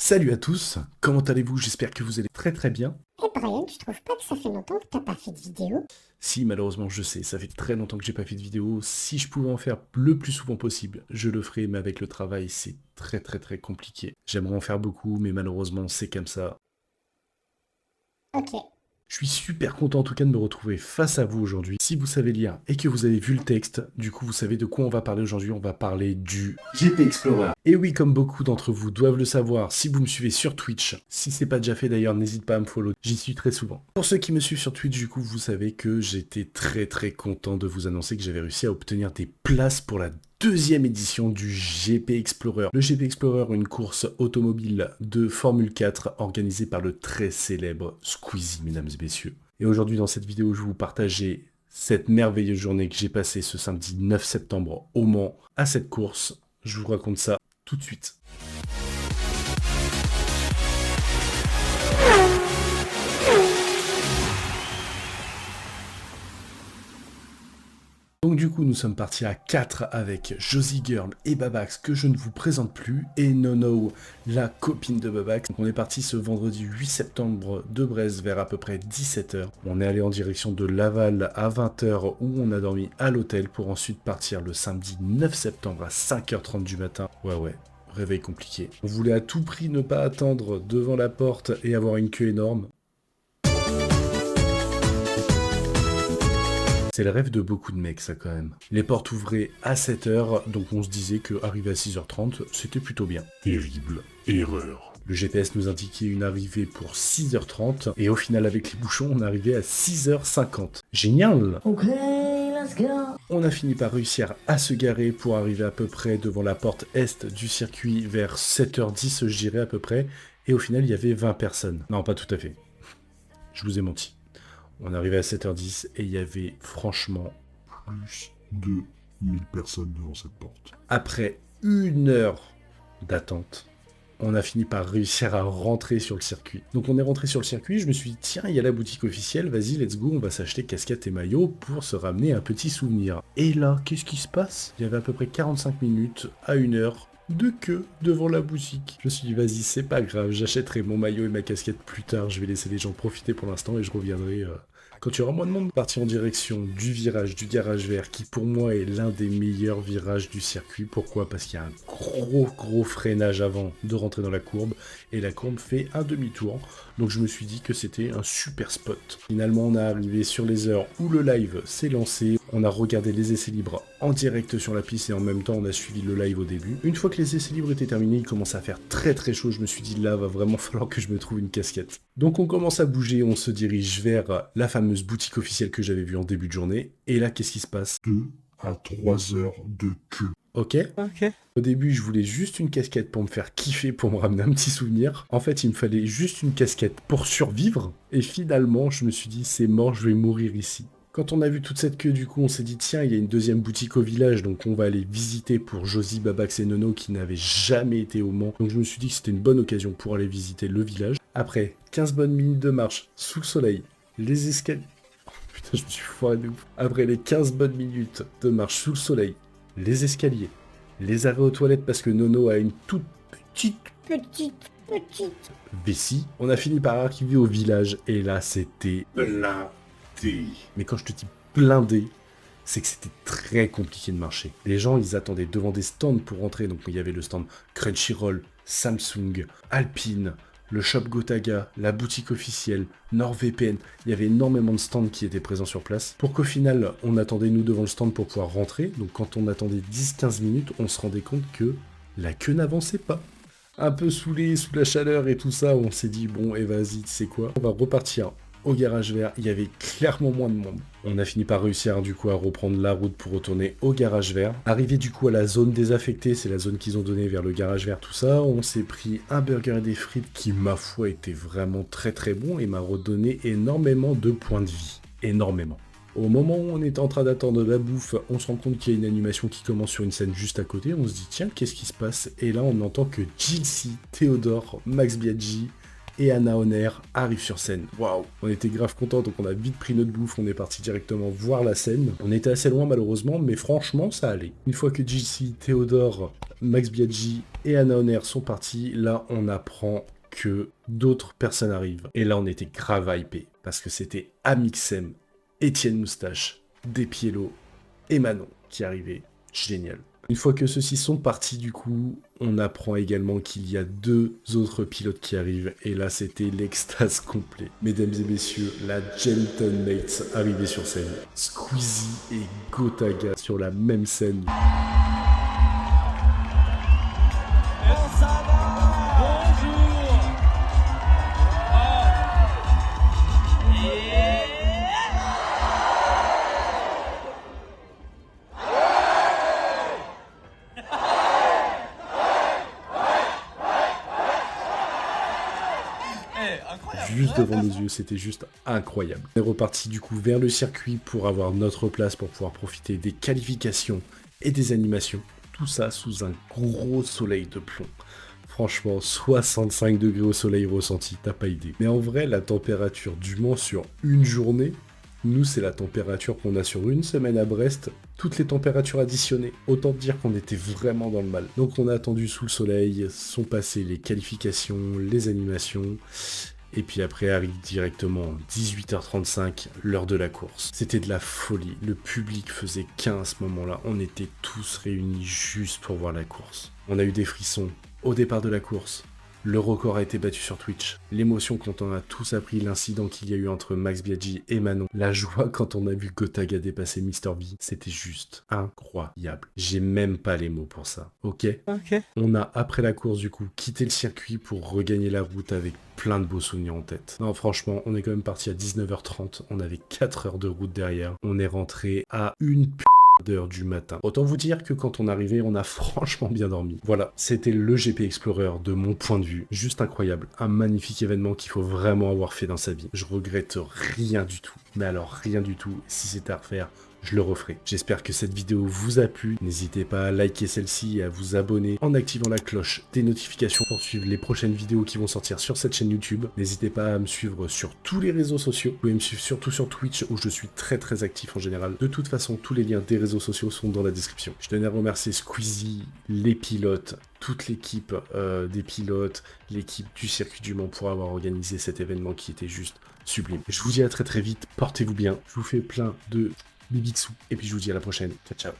Salut à tous, comment allez-vous? J'espère que vous allez très très bien. Eh Brian, tu trouves pas que ça fait longtemps que t'as pas fait de vidéo? Si malheureusement je sais, ça fait très longtemps que j'ai pas fait de vidéo, si je pouvais en faire le plus souvent possible, je le ferais, mais avec le travail c'est très très très compliqué. J'aimerais en faire beaucoup, mais malheureusement c'est comme ça. Ok. Je suis super content en tout cas de me retrouver face à vous aujourd'hui. Si vous savez lire et que vous avez vu le texte, du coup vous savez de quoi on va parler aujourd'hui, on va parler du GP Explorer. Et oui, comme beaucoup d'entre vous doivent le savoir, si vous me suivez sur Twitch, si c'est pas déjà fait d'ailleurs, n'hésite pas à me follow, j'y suis très souvent. Pour ceux qui me suivent sur Twitch, du coup, vous savez que j'étais très très content de vous annoncer que j'avais réussi à obtenir des places pour la deuxième édition du GP Explorer. Le GP Explorer, une course automobile de Formule 4 organisée par le très célèbre Squeezie, mesdames et messieurs. Et aujourd'hui, dans cette vidéo, je vais vous partager cette merveilleuse journée que j'ai passée ce samedi 9 septembre au Mans à cette course. Je vous raconte ça tout de suite. Donc du coup, nous sommes partis à 4 avec Josie Girl et Babax, que je ne vous présente plus, et Nono, la copine de Babax. Donc on est parti ce vendredi 8 septembre de Brest vers à peu près 17h. On est allé en direction de Laval à 20h où on a dormi à l'hôtel pour ensuite partir le samedi 9 septembre à 5h30 du matin. Ouais, réveil compliqué. On voulait à tout prix ne pas attendre devant la porte et avoir une queue énorme. C'est le rêve de beaucoup de mecs, ça, quand même. Les portes ouvraient à 7h, donc on se disait qu'arriver à 6h30, c'était plutôt bien. Terrible erreur. Le GPS nous indiquait une arrivée pour 6h30, et au final, avec les bouchons, on arrivait à 6h50. Génial! Ok, let's go. On a fini par réussir à se garer pour arriver à peu près devant la porte est du circuit vers 7h10, je dirais à peu près, et au final, il y avait 20 personnes. Non, pas tout à fait. Je vous ai menti. On arrivait à 7h10 et il y avait franchement Plus de 1000 personnes devant cette porte. après 1 heure d'attente, on a fini par réussir à rentrer sur le circuit. Donc on est rentré sur le circuit, je me suis dit tiens, il y a la boutique officielle, vas-y, let's go, on va s'acheter casquettes et maillots pour se ramener un petit souvenir. Et là, qu'est-ce qui se passe? Il y avait à peu près 45 minutes à 1 heure de queue devant la boutique. Je me suis dit vas-y, c'est pas grave, j'achèterai mon maillot et ma casquette plus tard, je vais laisser les gens profiter pour l'instant et je reviendrai quand il y aura moins de monde. Parti en direction du virage du garage vert qui pour moi est l'un des meilleurs virages du circuit. Pourquoi? Parce qu'il y a un gros freinage avant de rentrer dans la courbe et la courbe fait un demi-tour. Donc je me suis dit que c'était un super spot. Finalement on est arrivé sur les heures où le live s'est lancé. On a regardé les essais libres en direct sur la piste et en même temps on a suivi le live au début. Une fois que les essais libres étaient terminés, il commençait à faire très chaud. Je me suis dit là va vraiment falloir que je me trouve une casquette. Donc on commence à bouger, on se dirige vers la fameuse boutique officielle que j'avais vue en début de journée. Et là qu'est-ce qui se passe? 2 à 3 heures de queue. Ok. Au début, je voulais juste une casquette pour me faire kiffer, pour me ramener un petit souvenir. En fait, il me fallait juste une casquette pour survivre. Et finalement, je me suis dit, c'est mort, je vais mourir ici. Quand on a vu toute cette queue, du coup, on s'est dit, tiens, il y a une deuxième boutique au village, donc on va aller visiter pour Josie, Babax et Nono qui n'avaient jamais été au Mans. Donc je me suis dit que c'était une bonne occasion pour aller visiter le village. Après 15 bonnes minutes de marche sous le soleil, les escaliers... Oh, putain, je me suis foiré de ouf. Après les 15 bonnes minutes de marche sous le soleil, les escaliers, les arrêts aux toilettes parce que Nono a une toute petite vessie. On a fini par arriver au village et là c'était blindé. Mais quand je te dis blindé, c'est que c'était très compliqué de marcher. Les gens, ils attendaient devant des stands pour rentrer. Donc il y avait le stand Crunchyroll, Samsung, Alpine, le shop Gotaga, la boutique officielle, NordVPN. Il y avait énormément de stands qui étaient présents sur place. Pour qu'au final, on attendait nous devant le stand pour pouvoir rentrer. Donc quand on attendait 10-15 minutes, on se rendait compte que la queue n'avançait pas. Un peu saoulé, sous la chaleur et tout ça, on s'est dit bon, et vas-y, tu sais quoi, on va repartir au garage vert. Il y avait clairement moins de monde. On a fini par réussir du coup à reprendre la route pour retourner au garage vert. Arrivé du coup à la zone désaffectée, c'est la zone qu'ils ont donnée vers le garage vert, tout ça. On s'est pris un burger et des frites qui, ma foi, était vraiment très bon et m'a redonné énormément de points de vie. Énormément. Au moment où on est en train d'attendre la bouffe, on se rend compte qu'il y a une animation qui commence sur une scène juste à côté. On se dit tiens, qu'est-ce qui se passe? Et là on entend que Jilcy, Théodore, Max Biaggi et Anna Honner arrivent sur scène. Waouh, on était grave contents, donc on a vite pris notre bouffe, on est parti directement voir la scène. On était assez loin malheureusement, mais franchement ça allait. Une fois que JC, Théodore, Max Biaggi et Anna Honner sont partis, là on apprend que d'autres personnes arrivent. Et là on était grave hypé, parce que c'était Amixem, Étienne Moustache, Despiello et Manon qui arrivaient. Génial. Une fois que ceux-ci sont partis, du coup, on apprend également qu'il y a 2 autres pilotes qui arrivent, et là c'était l'extase complet. Mesdames et messieurs, la Gentlemates arrivée sur scène. Squeezie et Gotaga sur la même scène. Juste devant nos yeux, c'était juste incroyable. On est reparti du coup vers le circuit pour avoir notre place, pour pouvoir profiter des qualifications et des animations. Tout ça sous un gros soleil de plomb. Franchement, 65 degrés au soleil ressenti, t'as pas idée. Mais en vrai, la température du Mans sur une journée, nous c'est la température qu'on a sur une semaine à Brest, toutes les températures additionnées. Autant dire qu'on était vraiment dans le mal. Donc on a attendu sous le soleil, sont passées les qualifications, les animations... Et puis après arrive directement 18h35, l'heure de la course. C'était de la folie, le public faisait qu'un à ce moment-là, on était tous réunis juste pour voir la course. On a eu des frissons au départ de la course, le record a été battu sur Twitch, l'émotion quand on a tous appris l'incident qu'il y a eu entre Max Biaggi et Manon, la joie quand on a vu Gotaga dépasser Mr. V, c'était juste incroyable. J'ai même pas les mots pour ça, ok. On a, après la course du coup, quitté le circuit pour regagner la route avec plein de beaux souvenirs en tête. Non, franchement, on est quand même parti à 19h30, on avait 4 heures de route derrière, on est rentré à une d'heure du matin. Autant vous dire que quand on arrivait, on a franchement bien dormi. Voilà, c'était le GP Explorer de mon point de vue. Juste incroyable. Un magnifique événement qu'il faut vraiment avoir fait dans sa vie. Je regrette rien du tout. Mais alors rien du tout. Si c'était à refaire, je le referai. J'espère que cette vidéo vous a plu. N'hésitez pas à liker celle-ci et à vous abonner en activant la cloche des notifications pour suivre les prochaines vidéos qui vont sortir sur cette chaîne YouTube. N'hésitez pas à me suivre sur tous les réseaux sociaux. Vous pouvez me suivre surtout sur Twitch où je suis très actif en général. De toute façon, tous les liens des réseaux sociaux sont dans la description. Je tenais à remercier Squeezie, les pilotes, toute l'équipe des pilotes, l'équipe du circuit du Mans pour avoir organisé cet événement qui était juste sublime. Je vous dis à très vite, portez-vous bien. Je vous fais plein de bisous. Et puis je vous dis à la prochaine. Ciao, ciao.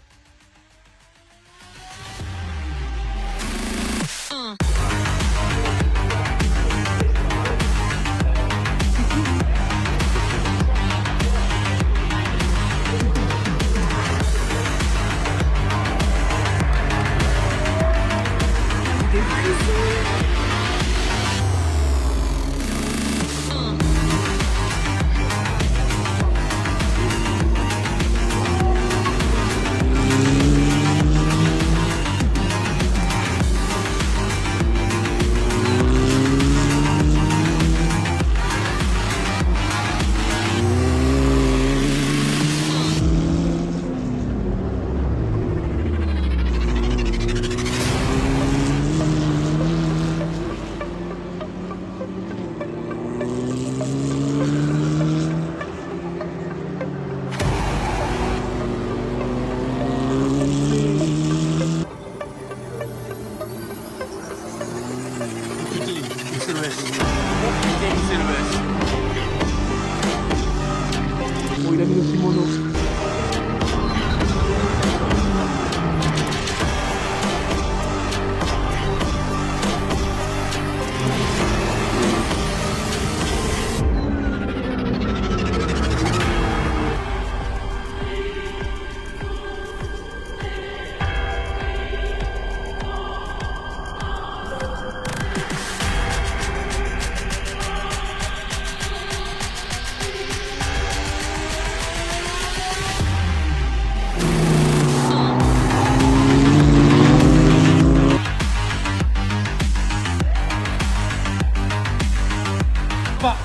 Oh, il a mis le kimono.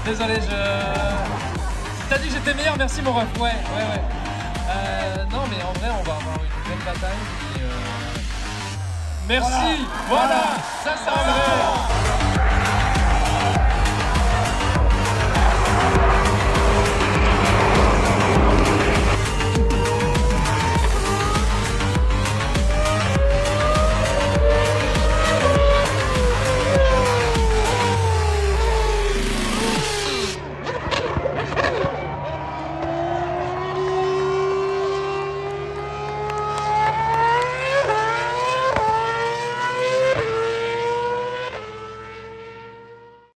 Désolé, T'as dit que j'étais meilleur, merci mon ref. Ouais. Non mais en vrai on va avoir une belle bataille et merci. Voilà. Ça c'est un vrai.